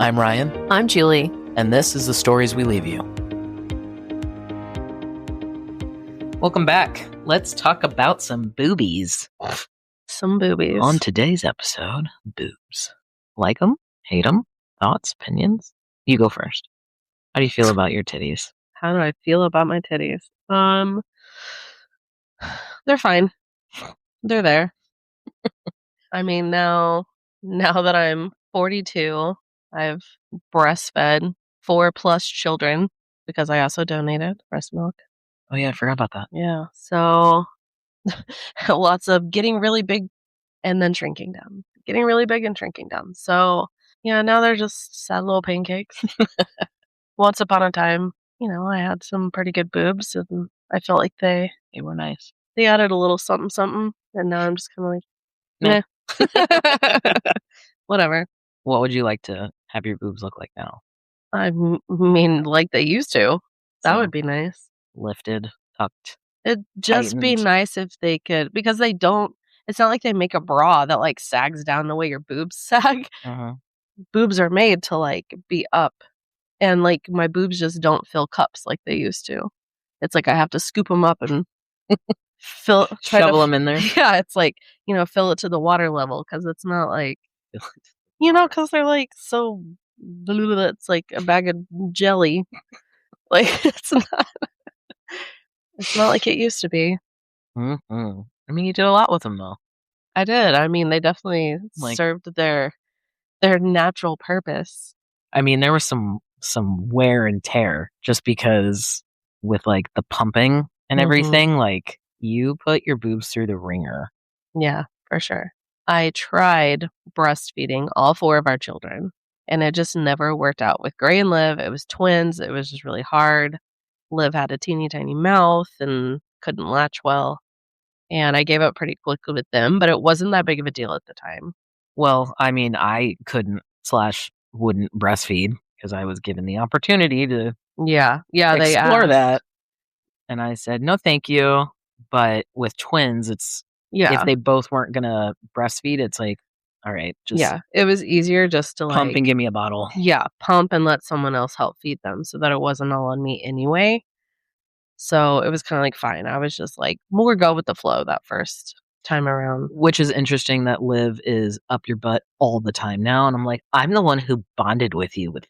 I'm Ryan. I'm Julie. And this is The Stories We Leave You. Welcome back. Let's talk about some boobies. Some boobies. On today's episode, boobs. Like them? Hate them? Thoughts? Opinions? You go first. How do you feel about your titties? How do I feel about my titties? They're fine. They're there. I mean, now that I'm 42, I've breastfed 4+ children because I also donated breast milk. Oh yeah, I forgot about that. Yeah. So lots of getting really big and then shrinking down. Getting really big and shrinking down. So yeah, now they're just sad little pancakes. Once upon a time, I had some pretty good boobs, and I felt like they were nice. They added a little something, something, and now I'm just kind of like, meh. Whatever. What would you like to have your boobs look like now? I mean, like they used to. That would be nice. Lifted, tucked. It'd just be nice if they could, because they don't. It's not like they make a bra that like sags down the way your boobs sag. Uh-huh. Boobs are made to like be up. And, like, my boobs just don't fill cups like they used to. It's like I have to scoop them up and shovel them in there? Yeah, it's like, fill it to the water level because it's not like, because they're, like, so it's like a bag of jelly. Like, it's not like it used to be. Mm-hmm. I mean, you did a lot with them, though. I did. I mean, they definitely served their natural purpose. I mean, there was some wear and tear just because with like the pumping and everything, like you put your boobs through the ringer. Yeah, for sure. I tried breastfeeding all 4 of our children, and it just never worked out with Gray and Liv. It was twins. It was just really hard. Liv had a teeny tiny mouth and couldn't latch well, and I gave up pretty quickly with them, but it wasn't that big of a deal at the time. Well, I mean, I couldn't/wouldn't breastfeed because I was given the opportunity to they explore that. And I said, no, thank you. But with twins, it's if they both weren't going to breastfeed, it's like, all right, just it was easier just to pump and give me a bottle. Yeah, pump and let someone else help feed them so that it wasn't all on me anyway. So it was kind of like, fine. I was just like, more go with the flow that first time around. Which is interesting that Liv is up your butt all the time now. And I'm like, I'm the one who bonded with you with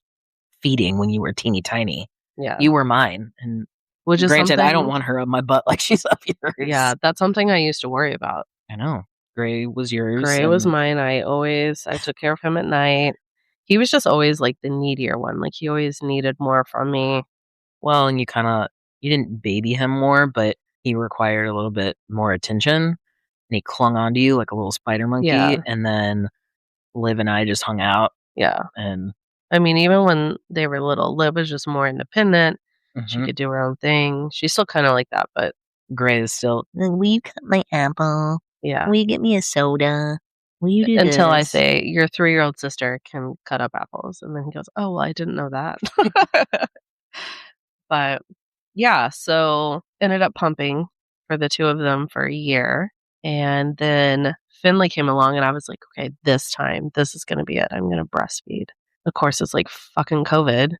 feeding when you were teeny tiny. Yeah. You were mine. And which is granted, I don't want her up my butt like she's up yours. Yeah, that's something I used to worry about. I know. Gray was yours. Gray was mine. I took care of him at night. He was just always like the needier one. Like he always needed more from me. Well, and you didn't baby him more, but he required a little bit more attention. And he clung onto you like a little spider monkey. Yeah. And then Liv and I just hung out. Yeah. And I mean, even when they were little, Liv was just more independent. She could do her own thing. She's still kind of like that, but Gray is still, will you cut my apple? Yeah. Will you get me a soda? Will you do Until this? I say, your 3-year-old sister can cut up apples. And then he goes, oh, well, I didn't know that. But yeah, so ended up pumping for the 2 of them for a year. And then Finley came along and I was like, okay, this time, this is going to be it. I'm going to breastfeed. Of course, it's like fucking COVID.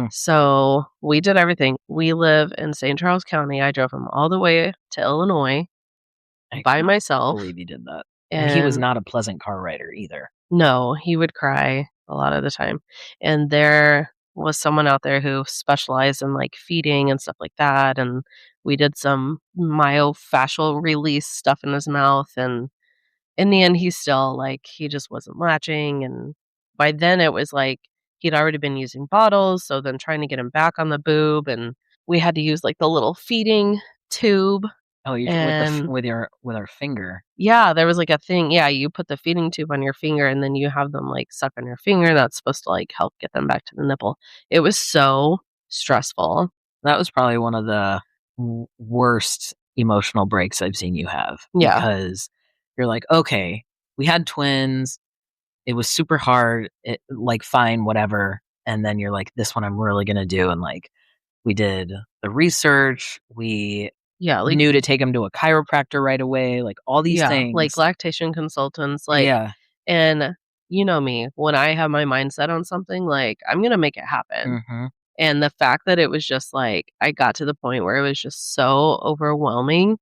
So we did everything. We live in St. Charles County. I drove him all the way to Illinois by myself. I believe he did that. And he was not a pleasant car rider either. No, he would cry a lot of the time. And there was someone out there who specialized in like feeding and stuff like that. And we did some myofascial release stuff in his mouth. And in the end, he just wasn't latching. And by then it was like, he'd already been using bottles, so then trying to get him back on the boob, and we had to use like the little feeding tube. Oh, with our finger. Yeah, there was like a thing. Yeah, you put the feeding tube on your finger, and then you have them like suck on your finger. That's supposed to like help get them back to the nipple. It was so stressful. That was probably one of the worst emotional breaks I've seen you have. Yeah, because you're like, okay, we had twins. It was super hard, fine, whatever. And then you're like, this one I'm really going to do. And like, we did the research. We knew to take him to a chiropractor right away. Like all these things. Like lactation consultants. And you know me, when I have my mindset on something, like, I'm gonna make it happen. Mhm. And the fact that it was just, like, I got to the point where it was just so overwhelming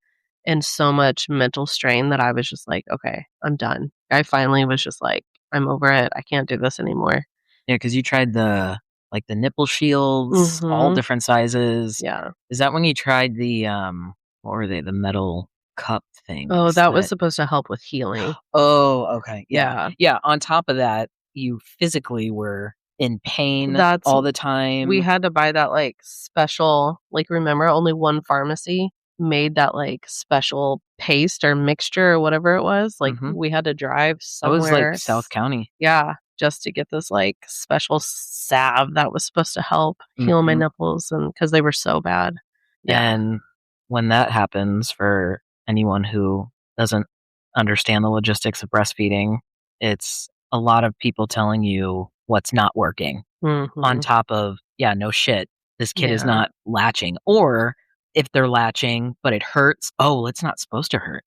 and so much mental strain that I was just like, "Okay, I'm done." I finally was just like, "I'm over it. I can't do this anymore." Yeah, because you tried the nipple shields, all Mhm. different sizes. Yeah. Is that when you tried what were they? The metal cup Oh, things that was that supposed to help with healing. Oh, okay, yeah. Yeah. Yeah, on top of that, you physically were in pain That's all the We time. had to buy that, like, special remember only one pharmacy made that, like, special paste or mixture or whatever it was? Like, Mhm. we had to drive That was, somewhere like, South County. yeah, just to get this, like, special salve that was supposed to help heal my Mhm. nipples and because they were so bad. Yeah. And when that happens, for anyone who doesn't understand the logistics of breastfeeding, it's a lot of people telling you what's not working on Mhm. top of, yeah, no shit, this kid is Yeah. not latching. Or if they're latching, but it hurts, oh, it's not supposed to hurt.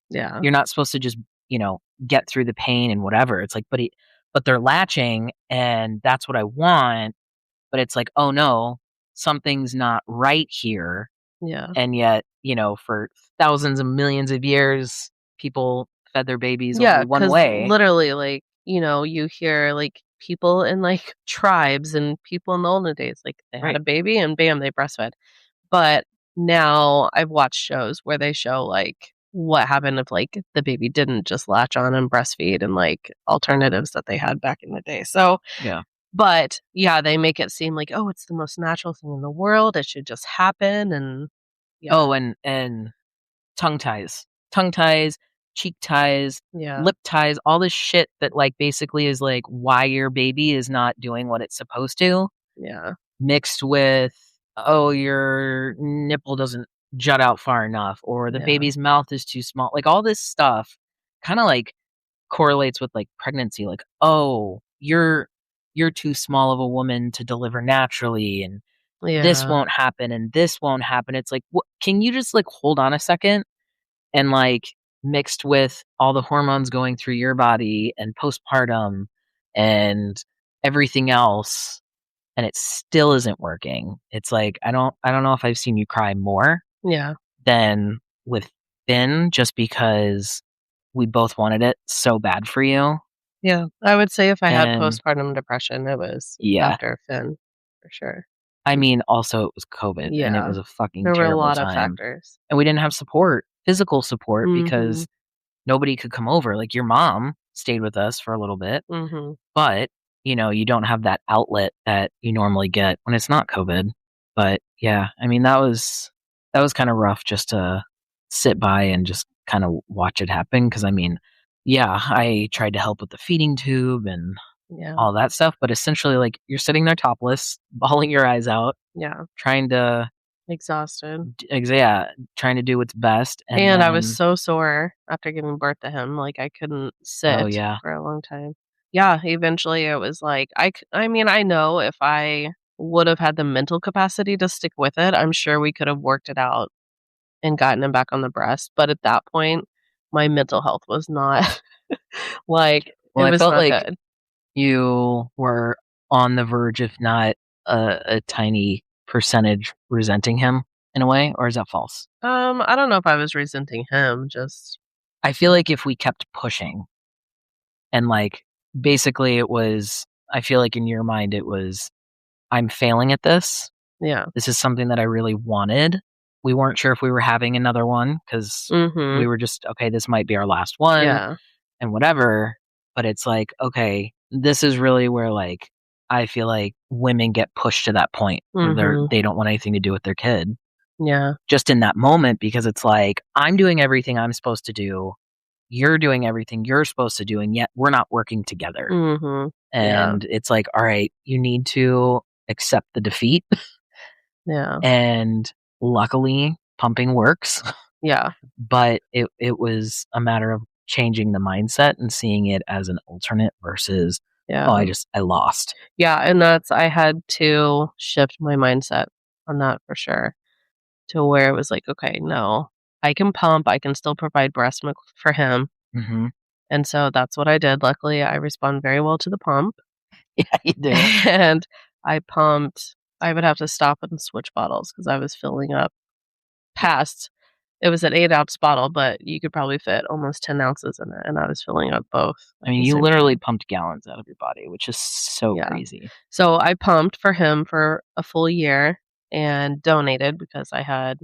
Yeah. You're not supposed to just, get through the pain and whatever. It's like, but they're latching and that's what I want. But it's like, oh no, something's not right here. Yeah. And yet, for thousands of millions of years, people fed their babies Yeah, only one because way. literally, like, you hear, like, people in, like, tribes and people in the olden days, like, they had Right. a baby and bam, they breastfed. But now I've watched shows where they show, like, what happened if, like, the baby didn't just latch on and breastfeed and, like, alternatives that they had back in the day. So Yeah. but, yeah, they make it seem like, "Oh, it's the most natural thing in the world. It should just happen," and yeah. Oh, and tongue ties, cheek ties, Yeah. lip ties, all this shit that like basically is like why your baby is not doing what it's supposed to, Yeah. mixed with, oh, your nipple doesn't jut out far enough, or the Yeah. baby's mouth is too small. Like all this stuff kind of like correlates with like pregnancy. Like, oh, you're too small of a woman to deliver naturally, and this Yeah. won't happen, and this won't happen. It's like, what, can you just like hold on a second? And like mixed with all the hormones going through your body and postpartum and everything else, and it still isn't working. It's like I don't know if I've seen you cry more Yeah. than with Finn, just because we both wanted it so bad for you. Yeah. I would say if I had And postpartum depression, it was yeah, after Finn, for sure. I mean, also it was COVID and it Yeah. was a fucking There were a terrible lot of time. factors. And we didn't have support, physical support, Mhm. because nobody could come over. Like your mom stayed with us for a little bit, Mhm. but you don't have that outlet that you normally get when it's not COVID. But yeah, I mean that was kind of rough just to sit by and just kind of watch it happen. Because I mean, yeah, I tried to help with the feeding tube and Yeah. all that stuff, but essentially, like, you're sitting there topless, bawling your eyes out, Yeah. trying to Exhausted. yeah, trying to do what's best, and And I was then so sore after giving birth to him, like, I couldn't oh, sit yeah. for a long time. Yeah, eventually it was like, I mean, I know if I would have had the mental capacity to stick with it, I'm sure we could have worked it out and gotten him back on the breast, but at that point, my mental health was not like, Well, it I was felt not like good. you were on the verge, if not a tiny percentage, resenting him in a way, or is that false? I don't know if I was resenting him, just I feel like if we kept pushing and, like, basically it was I feel like in your mind it was, "I'm failing at this. yeah. This is something that I really wanted." We weren't sure if we were having another one because we Mhm. were just, "Okay, this might be our last one," Yeah. and whatever, but it's like, okay, this is really where, like, I feel like women get pushed to that point where Mhm. they don't want anything to do with their kid, Yeah. just in that moment, because it's like, I'm doing everything I'm supposed to do, you're doing everything you're supposed to do, and yet we're not working together, Mhm. Yeah. and it's like, "Alright, you need to accept the defeat," Yeah. and luckily, pumping works. Yeah. But it was a matter of changing the mindset and seeing it as an alternate versus, "Oh, Yeah. I lost." Yeah, and I had to shift my mindset on that for sure, to where it was like, "Okay, no, I can pump, I can still provide breast milk for him, Mhm. And so that's what I did. Luckily, I respond very well to the pump. Yeah, you do. And I pumped. I would have to stop and switch bottles because I was filling up past. It was an 8-ounce bottle, but you could probably fit almost 10 ounces in it, and I was filling up both. I mean, you literally pumped gallons out of your body, which is so crazy. So I pumped for him for a full year and donated because I had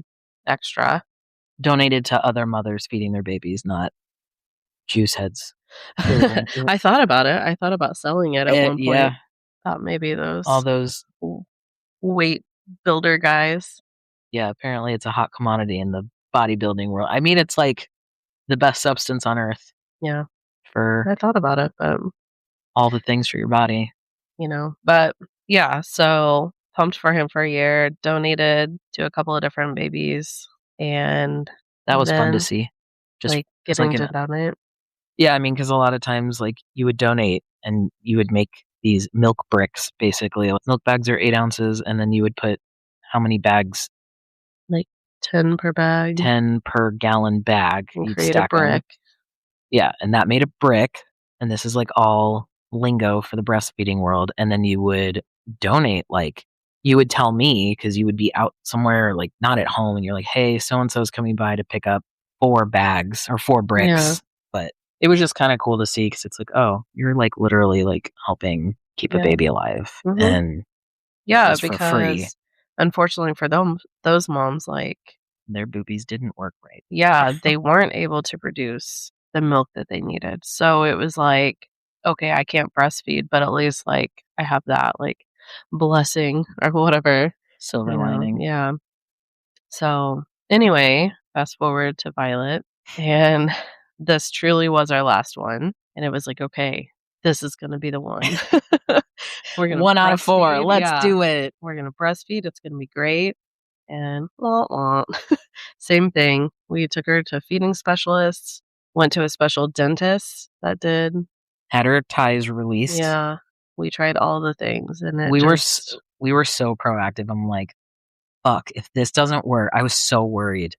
extra. Donated to other mothers feeding their babies, not juice heads. I thought about it. I thought about selling it at one point. Yeah. Thought maybe all those weight builder guys. Yeah, apparently it's a hot commodity in the bodybuilding world. I mean, it's like the best substance on earth. Yeah. For I thought about it, but all the things for your body. But yeah, so pumped for him for a year, donated to a couple of different babies, and that was fun to see. Just like getting to donate. Yeah, I mean, because a lot of times, like, you would donate and you would make these milk bricks, basically. Milk bags are 8 ounces, and then you would put how many bags? Like 10 per bag. 10 per gallon bag. And you'd create stack a brick. them. Yeah, and that made a brick, and this is like all lingo for the breastfeeding world. And then you would donate, like, you would tell me, because you would be out somewhere, like, not at home, and you're like, hey, so-and-so's coming by to pick up 4 bags or 4 bricks. Yeah. But it was just kind of cool to see, because it's like, oh, you're like literally like helping keep a baby alive. Mm-hmm. And yeah, because for free. Unfortunately for those moms, like, their boobies didn't work right. Yeah, they weren't able to produce the milk that they needed. So it was like, okay, I can't breastfeed, but at least, like, I have that, like, blessing or whatever. Silver lining. Yeah. So anyway, fast forward to Violet, and this truly was our last one. And it was like, okay, this is going to be the one. We're gonna 1 out of 4. Let's do it. We're going to breastfeed. It's going to be great. And same thing. We took her to feeding specialists, went to a special dentist that had her ties released. Yeah. We tried all the things, and we were so proactive. I'm like, fuck, if this doesn't work, I was so worried.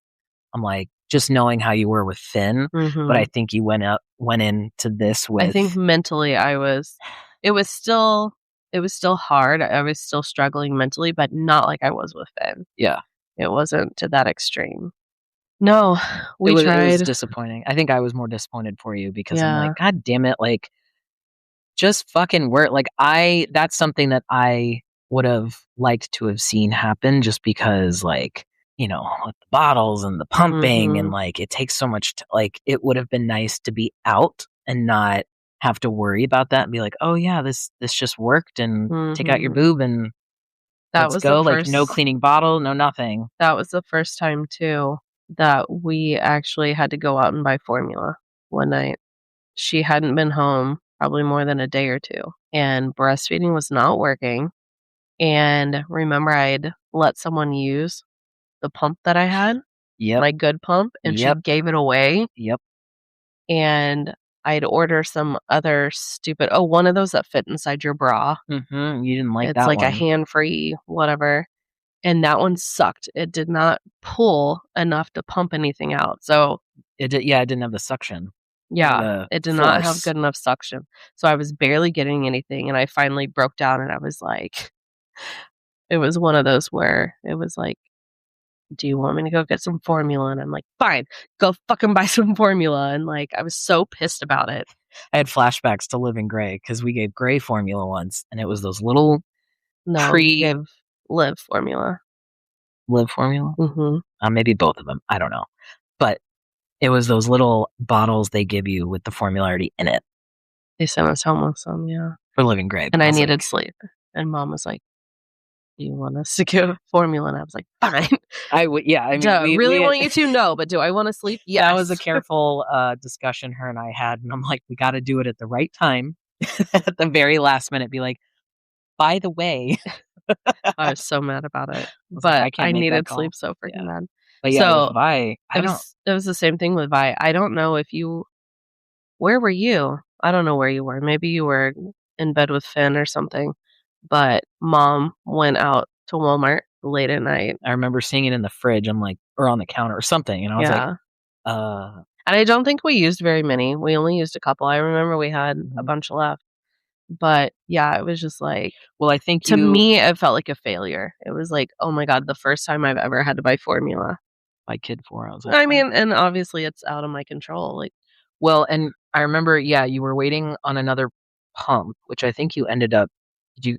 I'm like, just knowing how you were with Finn, but I think you went into this with. I think mentally it was still hard. I was still struggling mentally, but not like I was with Finn. Yeah. It wasn't to that extreme. No, we tried. It was disappointing. I think I was more disappointed for you because I'm like, God damn it, like, just fucking work. Like, that's something that I would have liked to have seen happen, just because, like, with the bottles and the pumping and, like, it takes so much like, it would have been nice to be out and not have to worry about that and be like, oh yeah, this just worked, and take out your boob and let's go. Like, no cleaning bottle, no nothing. That was the first time too that we actually had to go out and buy formula one night. She hadn't been home probably more than a day or two, and breastfeeding was not working. And remember, I'd let someone use the pump that I had, my good pump, and she gave it away. Yep. And I'd order some other stupid, one of those that fit inside your bra. You didn't like that one. It's like one. a hand-free, whatever. And that one sucked. It did not pull enough to pump anything out. So it didn't have the suction. Yeah, it did not have good enough suction. So I was barely getting anything, and I finally broke down, and I was like, it was one of those where it was like, do you want me to go get some formula? And I'm like, fine, go fucking buy some formula. And, like, I was so pissed about it. I had flashbacks to Living Gray, because we gave Gray formula once, and it was those little we gave Liv formula. Liv formula? Mm-hmm. Maybe both of them. I don't know. But it was those little bottles they give you with the formula already in it. They sent us home with some, for Living Gray. And I needed sleep. And Mom was like, do you want us to give formula? And I was like, fine. I would, yeah. I mean, we really want you to know, but do I want to sleep? Yes. That was a careful discussion her and I had. And I'm like, we got to do it at the right time. At the very last minute, be like, by the way. I was so mad about it. But I needed sleep so freaking bad. But yeah, with Vi, it was the same thing with Vi. I don't know if where were you? I don't know where you were. Maybe you were in bed with Finn or something. But Mom went out to Walmart late at night. I remember seeing it in the fridge. I'm like, or on the counter or something. And I was like, And I don't think we used very many. We only used a couple. I remember we had a bunch left. But yeah, it was just like, Well, I think to me, it felt like a failure. It was like, oh my God, the first time I've ever had to buy formula. by kid 4, I was like, I mean, and obviously it's out of my control. Like, well, and I remember, yeah, you were waiting on another pump, which I think you ended up.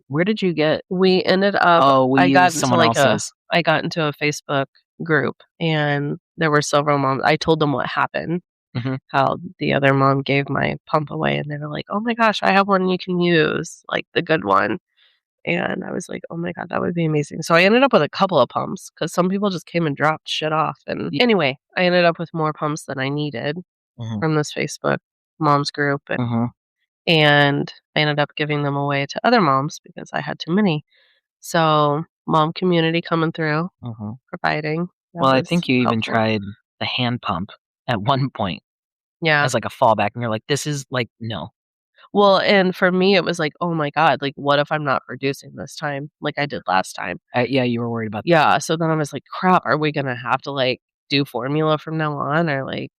Where did you get? we ended up, Oh, we I got used into someone like else's. I got into a Facebook group and there were several moms. I told them what happened, Mhm. how the other mom gave my pump away, and they were like, "Oh my gosh, I have one you can use, like the good one." And I was like, "Oh my God, that would be amazing." So I ended up with a couple of pumps because some people just came and dropped shit off. And Ye anyway, I ended up with more pumps than I needed Mhm, from this Facebook moms group. mhm, And I ended up giving them away to other moms because I had too many. So, mom community coming through, mhm. providing. That Well, I was think you even helpful. tried the hand pump at one point Yeah. as, like, a fallback, and you're like, "This is, like, no." Well, and for me, it was like, "Oh my God, like, what if I'm not producing this time like I did last time?" Yeah, you were worried about. Yeah, so then I was like, "Crap, are we gonna have to, like, do formula from now on, or, like,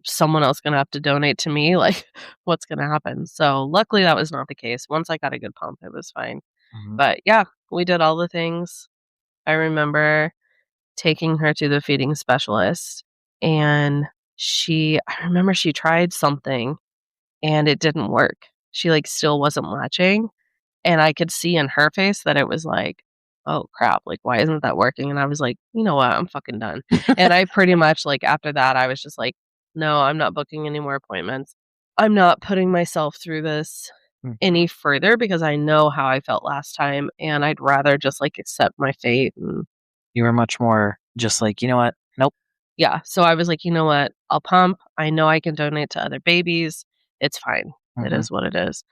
someone else gonna have to donate to me? Like, what's gonna happen?" So, luckily, that was not the case. Once I got a good pump, it was fine. Mhm, But, yeah, we did all the things. I remember taking her to the feeding specialist, and I remember she tried something, and it didn't work. She, like, still wasn't latching. And I could see in her face that it was like, "Oh, crap, like, why isn't that working?" And I was like, "You know what? I'm fucking done." And I pretty much, like, after that, I was just like, "No, I'm not booking any more appointments. I'm not putting myself through this mm. any further because I know how I felt last time, and I'd rather just, like, accept my fate." And You were much more just like, "You know what? Nope." yeah, so I was like, "You know what? I'll pump. I know I can donate to other babies. It's fine. It Mhm. is what it is."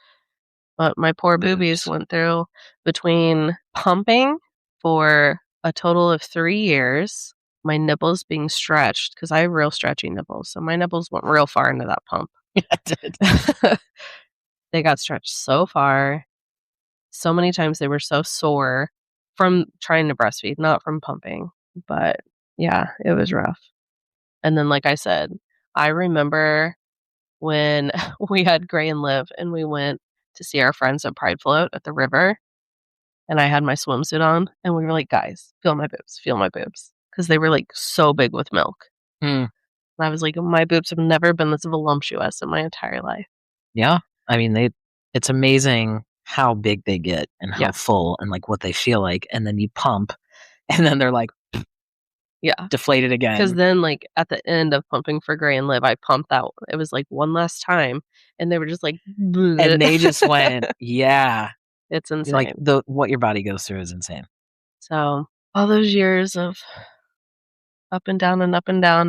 But my poor boobies Boobs. went through between pumping for a total of 3 years, my nipples being stretched because I have real stretchy nipples, so my nipples went real far into that pump. I did. They got stretched so far, so many times they were so sore from trying to breastfeed, not from pumping, but yeah, it was rough. And then, like I said, I remember when we had Gray and Liv and we went to see our friends at Pride Float at the river. And I had my swimsuit on, and we were like, "Guys, feel my boobs," because they were, like, so big with milk. Mm, And I was like, "My boobs have never been this voluptuous in my entire life." yeah. I mean, it's amazing how big they get and Yeah, how full and, like, what they feel like, and then you pump, and then they're, like, yeah. deflated Because again, then, like, at the end of pumping for Gray and Liv, I pumped out it was, like, one last time, and they were just like, "Bleh." and they just went, yeah. It's You're like, insane. what your body goes through is insane. So, all those years of up and down,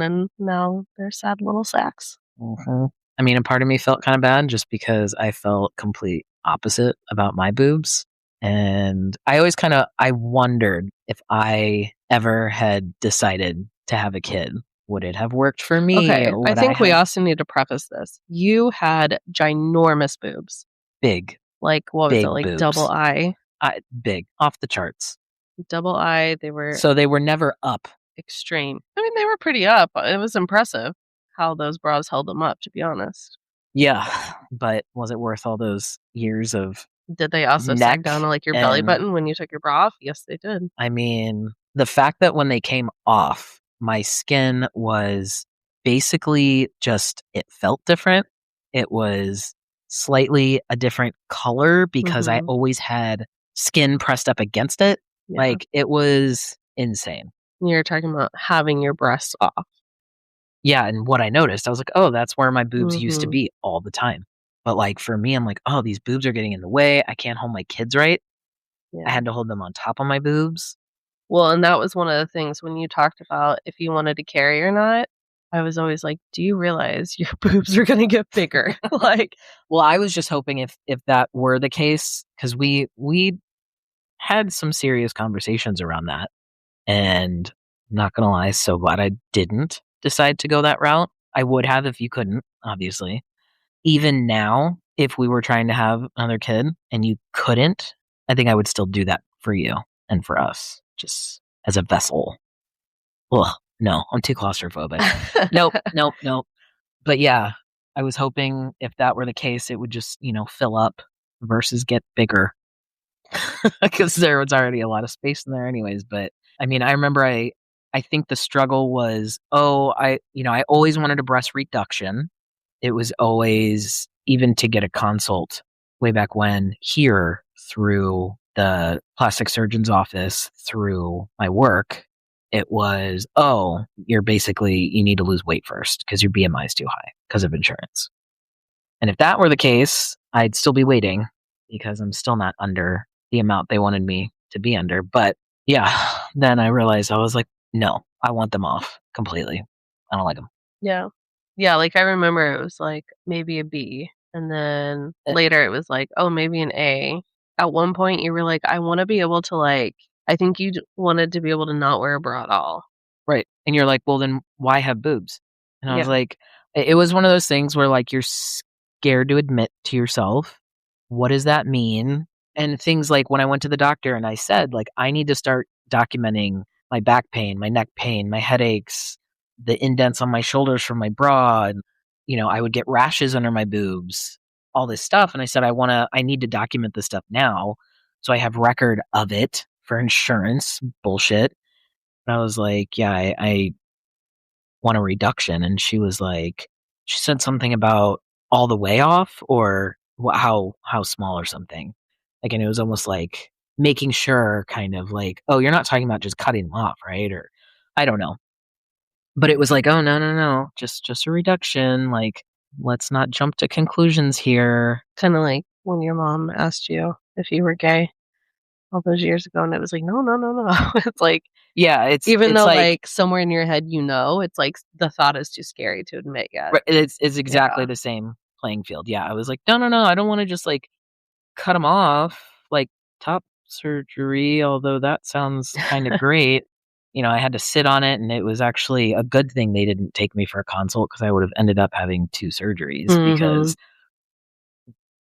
and now they're sad little sacks. Mhm. I mean, a part of me felt kinda bad just because I felt complete opposite about my boobs, and I wondered if I ever had decided to have a kid, would it have worked for me? Okay, I Would I think we have also need to preface this. You had ginormous boobs. big, Like, what was it, big like, double boobs. I? Big, off the charts. Double I, they were So they were never up. extreme. I mean, they were pretty up. It was impressive how those bras held them up, to be honest. Yeah, but was it worth all those years of Did they also sag neck down to, like, your belly and button when you took your bra off? Yes, they did. I mean, the fact that when they came off, my skin was basically just it felt different. It was slightly a different color because I Mhm. always had skin pressed up against it. Yeah. Like, it was insane. You're talking about having your breasts off. Yeah, and what I noticed, I was like, "Oh, that's where my boobs used to Mhm. be all the time." But, like, for me, I'm like, "Oh, these boobs are getting in the way. I can't hold my kids right." I Yeah. had to hold them on top of my boobs. Well, and that was one of the things when you talked about if you wanted to carry or not, I was always like, "Do you realize your boobs are gonna get bigger?" Like, Well, I was just hoping if that were the case, because we had some serious conversations around that, and not gonna lie, so glad I didn't decide to go that route. I would have if you couldn't, obviously. Even now, if we were trying to have another kid and you couldn't, I think I would still do that for you and for us, just as a vessel. Ugh. no, I'm too claustrophobic. Nope. But yeah, I was hoping if that were the case, it would just, fill up versus get bigger because there was already a lot of space in there anyways. But I mean, I remember I think the struggle was, I always wanted a breast reduction. It was always, even to get a consult way back when, here through the plastic surgeon's office, through my work, it was, oh, you need to lose weight first because your BMI is too high because of insurance. And if that were the case, I'd still be waiting because I'm still not under the amount they wanted me to be under. But yeah, then I realized, I was like, no, I want them off completely. I don't like them. Yeah. Yeah, like, I remember it was, like, maybe a B, and then Eh, later it was like, "Oh, maybe an A." At one point, you were like, "I wanna be able to, like" I think you wanted to be able to not wear a bra at all. Right. And you're like, well, then why have boobs? And I was Yeah. like, it was one of those things where like you're scared to admit to yourself, what does that mean? And things like when I went to the doctor and I said, like, I need to start documenting my back pain, my neck pain, my headaches, the indents on my shoulders from my bra. And, I would get rashes under my boobs, all this stuff. And I said, I need to document this stuff now. So I have record of it for insurance bullshit. And I was like, yeah, I want a reduction. And she was like, she said something about all the way off or how small or something. Like, and it was almost like making sure, kind of like, oh, you're not talking about just cutting them off, right? Or I don't know. But it was like, oh, no, just a reduction. Like, let's not jump to conclusions here. Kinda like when your mom asked you if you were gay all those years ago, and it was like, "No, no, no, no." It's like, Yeah, it's even it's though, like like, somewhere in your head it's like the thought is too scary to admit yet. right, it's exactly Yeah. the same playing field. Yeah, I was like, no, I don't want to just like cut them off, like top surgery, although that sounds kind of great. I had to sit on it, and it was actually a good thing they didn't take me for a consult because I would have ended up having 2 surgeries Mhm. because,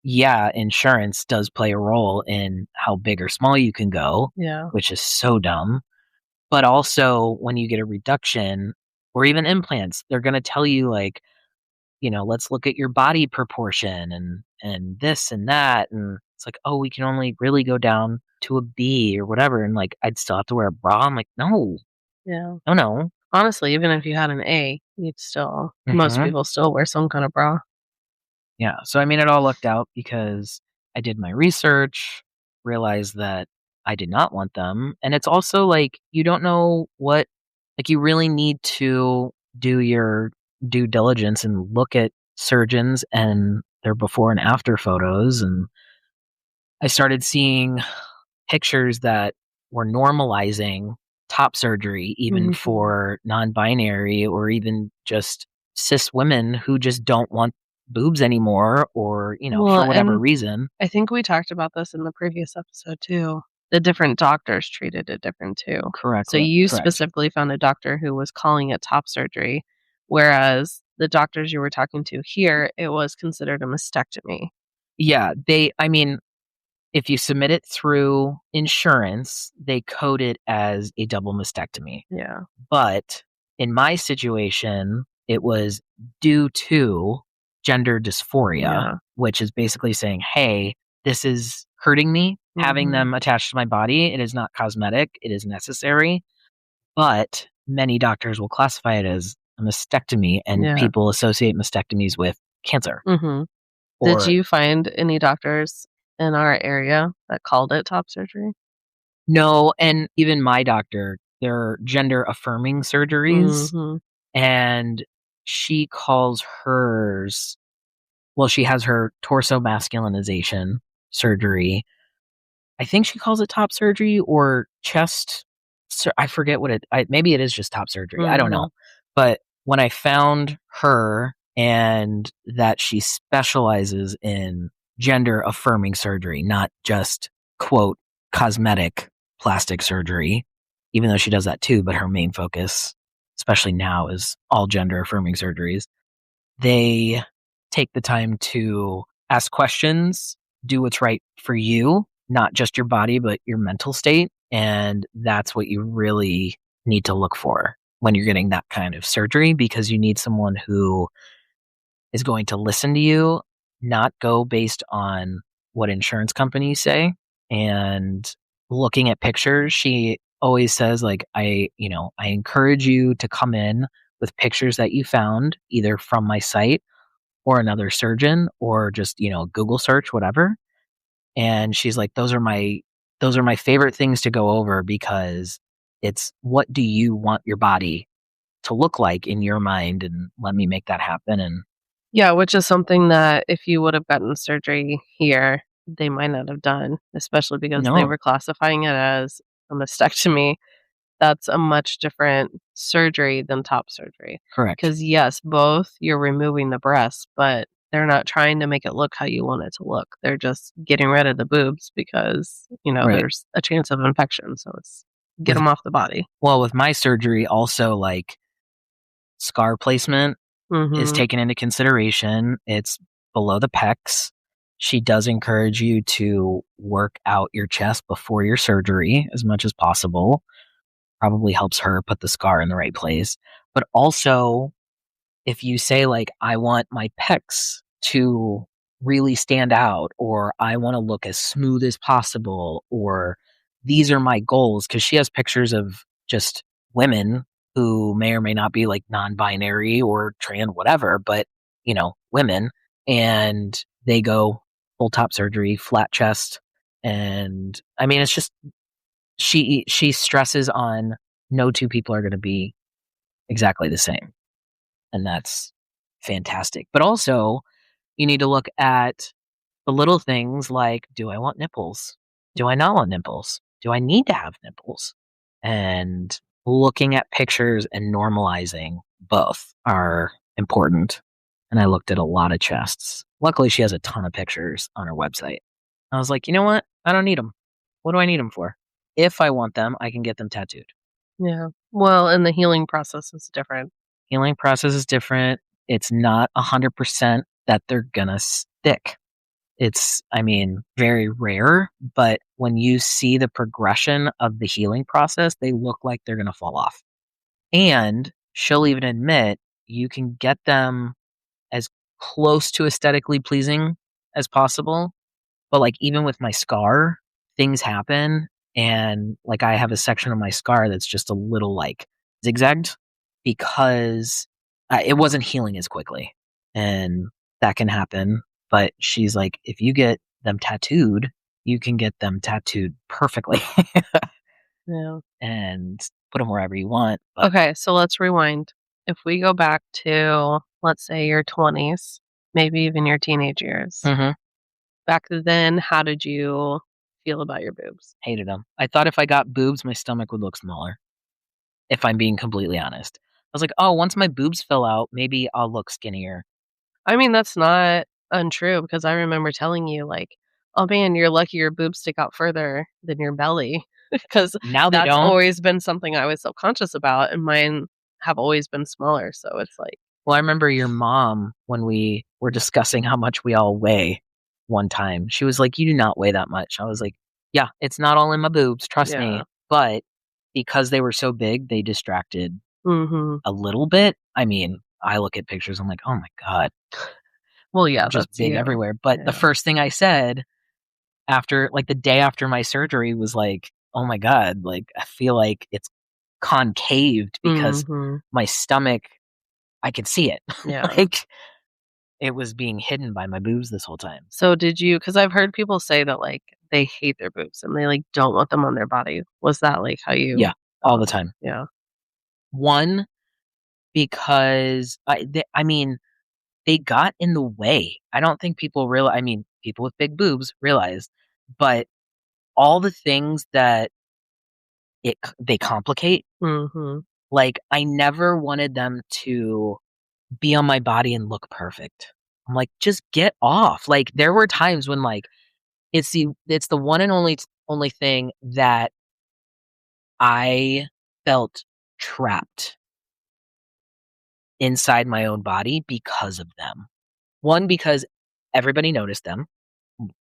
yeah, insurance does play a role in how big or small you can go, Yeah. which is so dumb. But also, when you get a reduction or even implants, they're going to tell you, like, let's look at your body proportion and this and that. And it's like, oh, we can only really go down to a B or whatever. And like, I'd still have to wear a bra. I'm like, no, Yeah. no, no. Honestly, even if you had an A, you'd still most Hmm. people still wear some kind of bra. Yeah. So, I mean, it all looked out because I did my research, realized that I did not want them. And it's also like, you don't know what, like, you really need to do your due diligence and look at surgeons and their before and after photos. And I started seeing pictures that were normalizing top surgery, even Mhm. for non binary or even just cis women who just don't want boobs anymore or, Well, for whatever and reason. I think we talked about this in the previous episode too. The different doctors treated it different too. So you Correct. specifically found a doctor who was calling it top surgery, whereas the doctors you were talking to here, it was considered a mastectomy. Yeah. I mean, if you submit it through insurance, they code it as a double mastectomy. Yeah. But in my situation, it was due to gender dysphoria, Yeah. which is basically saying, hey, this is hurting me. Having Mhm. them attached to my body, it is not cosmetic, it is necessary. But many doctors will classify it as a mastectomy, and Yeah. people associate mastectomies with cancer. Mhm. Did Or you find any doctors in our area that called it top surgery? no, and even my doctor, they're gender affirming surgeries, Mhm. and she calls hers, well, she has her torso masculinization surgery. I think she calls it top surgery or chest. I forget what maybe it is just top surgery. I don't know. Mhm. But when I found her and that she specializes in gender affirming surgery, not just quote cosmetic plastic surgery, even though she does that too, but her main focus, especially now, is all gender affirming surgeries. They take the time to ask questions, do what's right for you, not just your body, but your mental state. And that's what you really need to look for. when you're getting that kind of surgery, because you need someone who is going to listen to you, not go based on what insurance companies say. And looking at pictures, she always says, like, I encourage you to come in with pictures that you found either from my site or another surgeon or just, Google search, whatever. And she's like, those are my favorite things to go over, because it's what do you want your body to look like in your mind, and let me make that happen. And Yeah, which is something that if you would have gotten surgery here, they might not have done, especially because they no, were classifying it as a mastectomy. That's a much different surgery than top surgery. correct. Because, yes, both you're removing the breast, but they're not trying to make it look how you want it to look. They're just getting rid of the boobs because, Right. there's a chance of infection. So it's get With them off the body. Well, with my surgery, also, like, scar placement is Mhm. taken into consideration. It's below the pecs. She does encourage you to work out your chest before your surgery as much as possible. Probably helps her put the scar in the right place. But also, if you say, like, I want my pecs to really stand out, or I want to look as smooth as possible, or these are my goals, because she has pictures of just women who may or may not be, like, non-binary or trans, whatever, but women, and they go full top surgery, flat chest. And I mean, it's just, she stresses on no two people are going to be exactly the same, and that's fantastic. But also, you need to look at the little things like, do I want nipples? Do I not want nipples? Do I need to have nipples? And looking at pictures and normalizing both are important. And I looked at a lot of chests. Luckily, she has a ton of pictures on her website. I was like, you know what? I don't need them. What do I need them for? If I want them, I can get them tattooed. Yeah. Well, and the healing process is different. Healing process is different. It's not 100% that they're gonna stick. It's, I mean, very rare, but when you see the progression of the healing process, they look like they're gonna fall off. And she'll even admit you can get them as close to aesthetically pleasing as possible. But, like, even with my scar, things happen, and, like, I have a section of my scar that's just a little, like, zigzagged, because it wasn't healing as quickly, and that can happen. But she's like, "If you get them tattooed, you can get them tattooed perfectly Yeah. and put them wherever you want." But Okay, so let's rewind. If we go back to, let's say, your 20s, maybe even your teenage years, mhm, back then, how did you feel about your boobs? hated them. I thought if I got boobs, my stomach would look smaller, if I'm being completely honest. I was like, "Oh, once my boobs fill out, maybe I'll look skinnier." I mean, that's not untrue because I remember telling you, like, "Oh, man, you're lucky your boobs stick out further than your belly," because Now they that's don't. always been something I was self-conscious about, and mine have always been smaller, so it's like Well, I remember your mom, when we were discussing how much we all weigh one time, she was like, "You do not weigh that much." I was like, "Yeah, it's not all in my boobs, trust yeah. me." But because they were so big, they distracted Mhm. a little bit. I mean, I look at pictures, I'm like, "Oh my God, Well, yeah, they're just that's big you. everywhere." But the Yeah. first thing I said after, like, the day after my surgery was like, "Oh my God, like, I feel like it's concaved because Mhm. my stomach, I could see it." Yeah. Like, it was being hidden by my boobs this whole time. So did you? Because 'cause I've heard people say that, like, they hate their boobs and they, like, don't want them on their body. Was that, like, how you Yeah, all felt? the time. Yeah. One, because I mean, they got in the way. I don't think people realize. I mean, people with big boobs realize, but all the things that they complicate, Mhm. like, I never wanted them to be on my body and look perfect. I'm like, "Just get off." Like, there were times when, like, it's the one and only thing that I felt trapped inside my own body because of them. One, because everybody noticed them.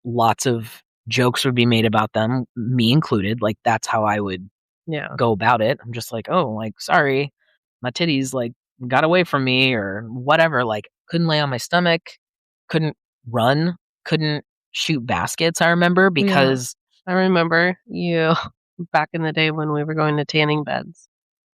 Lots of jokes would be made about them, me included. Like, that's how I would Yeah. go about it. I'm just like, "Oh, like, sorry." my titties like got away from me or whatever. Like couldn't lay on my stomach, couldn't run, couldn't shoot baskets. I remember because I remember you back in the day when we were going to tanning beds.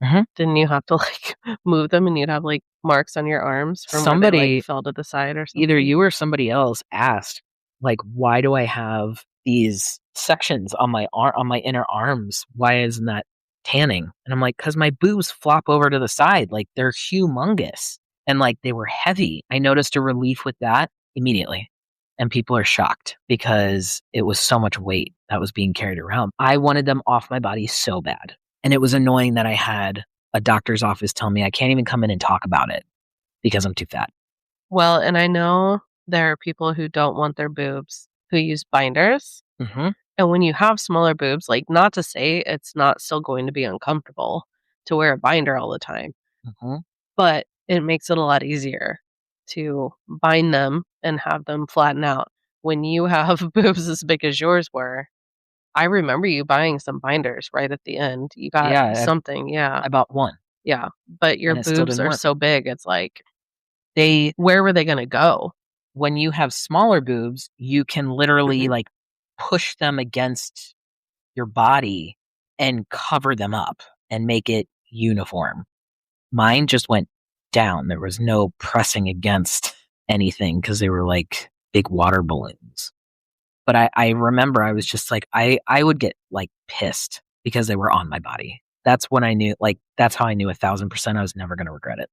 Mhm. Didn't you have to like move them and you'd have like marks on your arms from where they somebody, like fell to the side or something? either you or somebody else asked, like, why do I have these sections on my on my inner arms? Why isn't that tanning? And I'm like, because my boobs flop over to the side, like they're humongous and like they were heavy. I noticed a relief with that immediately. And people are shocked because it was so much weight that was being carried around. I wanted them off my body so bad. And it was annoying that I had a doctor's office tell me I can't even come in and talk about it because I'm too fat. Well, and I know there are people who don't want their boobs who use binders. Mm-hmm. And when you have smaller boobs, like not to say it's not still going to be uncomfortable to wear a binder all the time, Mm-hmm. but it makes it a lot easier to bind them and have them flatten out. When you have boobs as big as yours were, I remember you buying some binders right at the end. You got Yeah, something, yeah. I bought one. Yeah, but your And it still boobs didn't are work. so big, it's like, They, where were they gonna go? when you have smaller boobs, you can literally Mhm. like push them against your body and cover them up and make it uniform. Mine just went down. There was no pressing against anything because they were like big water balloons. But I remember I was just like, I would get like pissed because they were on my body. That's when I knew, like, that's how I knew 1,000% I was never going to regret it.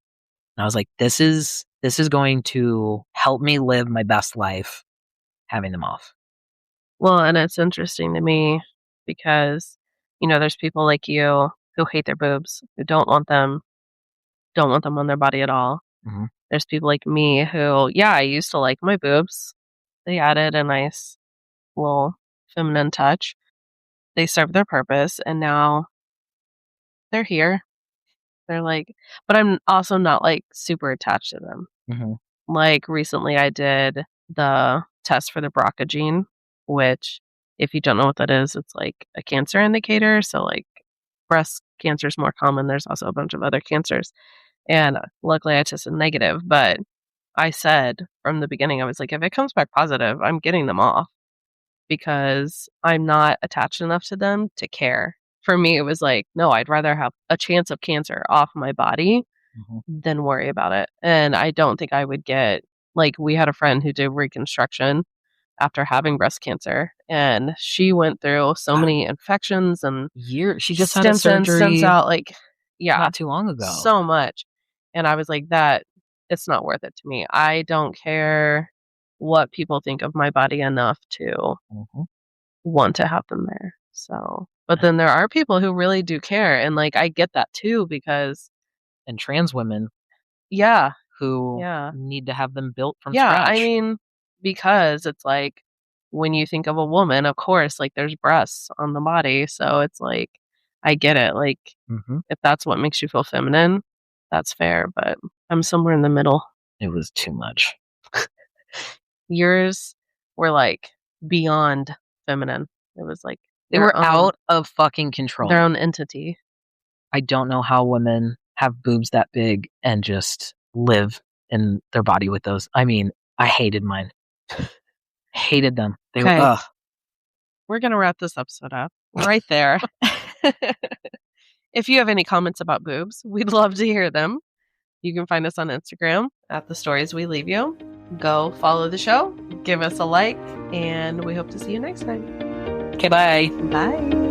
And I was like, this is going to help me live my best life having them off. Well, and it's interesting to me because, there's people like you who hate their boobs, who don't want them on their body at all. Mhm. There's people like me who, yeah, I used to like my boobs. They added a nice little feminine touch. They served their purpose, and now they're here. They're like, but I'm also not like super attached to them. Mhm. Like recently, I did the test for the BRCA gene, which, if you don't know what that is, it's like a cancer indicator. So, like, breast cancer is more common. There's also a bunch of other cancers. And luckily, I tested negative. But I said from the beginning, I was like, if it comes back positive, I'm getting them off because I'm not attached enough to them to care. For me, it was like, no, I'd rather have a chance of cancer off my body Mhm. than worry about it. And I don't think I would get, like, we had a friend who did reconstruction after having breast cancer, and she went through so God, many infections and she just had a stents in, stents surgery out, like, yeah, not too long ago. so much. And I was like, that it's not worth it to me. I don't care what people think of my body enough to Mhm. want to have them there. So, but then there are people who really do care, and like I get that too because And trans women yeah, who yeah. need to have them built from Yeah, I scratch. mean, because it's like when you think of a woman, of course, like there's breasts on the body. So it's like, I get it. Like, Mhm. if that's what makes you feel feminine, that's fair. But I'm somewhere in the middle. It was too much. Yours were like beyond feminine. It was like They were out of fucking control. their own entity. I don't know how women have boobs that big and just live in their body with those. I mean, I hated mine. Hated them. They were, Okay. ugh. We're going to wrap this episode up right there. If you have any comments about boobs, we'd love to hear them. You can find us on Instagram at The Stories We Leave You. Go follow the show, give us a like, and we hope to see you next time. Okay, bye. Bye.